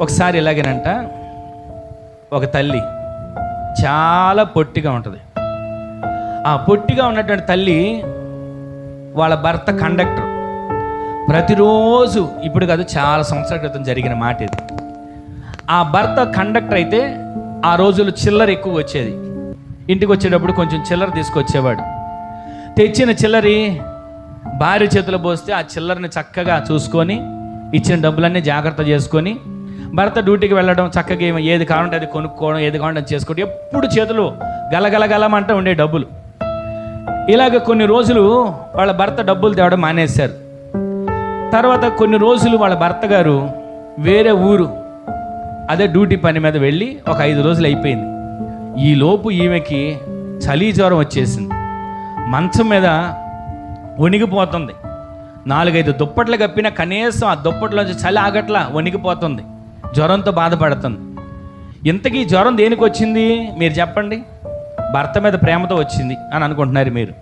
ఒకసారి ఇలాగేనంట, ఒక తల్లి చాలా పొట్టిగా ఉంటుంది. ఆ పొట్టిగా ఉన్నటువంటి తల్లి వాళ్ళ భర్త కండక్టర్. ప్రతిరోజు, ఇప్పుడు కాదు చాలా సంవత్సరాల క్రితం జరిగిన మాట ఇది. ఆ భర్త కండక్టర్ అయితే ఆ రోజులు చిల్లర ఎక్కువ వచ్చేది. ఇంటికి వచ్చేటప్పుడు కొంచెం చిల్లర తీసుకొచ్చేవాడు. తెచ్చిన చిల్లరి భార్య చేతిలో పోస్తే ఆ చిల్లరని చక్కగా చూసుకొని ఇచ్చిన డబ్బులన్నీ జాగ్రత్త చేసుకొని భర్త డ్యూటీకి వెళ్ళడం, చక్కగా ఏది కావాలంటే అది కొనుక్కోవడం, ఏది కావాలంటే అది చేసుకోవడం, ఎప్పుడు చేతులు గలగలగలమంటే ఉండే డబ్బులు. ఇలాగ కొన్ని రోజులు వాళ్ళ భర్త డబ్బులు తేవడం మానేశారు. తర్వాత కొన్ని రోజులు వాళ్ళ భర్త గారు వేరే ఊరు అదే డ్యూటీ పని మీద వెళ్ళి ఒక 5 రోజులు అయిపోయింది. ఈలోపు ఈమెకి చలి జ్వరం వచ్చేసింది. మంచం మీద వణిగిపోతుంది. 4-5 దుప్పట్లు కప్పినా కనీసం ఆ దుప్పట్లోంచి చలి ఆగట్లా, వణిగిపోతుంది, జ్వరంతో బాధపడుతుంది. ఇంతకీ జ్వరం దేనికి వచ్చింది మీరు చెప్పండి? భర్త మీద ప్రేమతో వచ్చింది అని అనుకుంటున్నారు మీరు.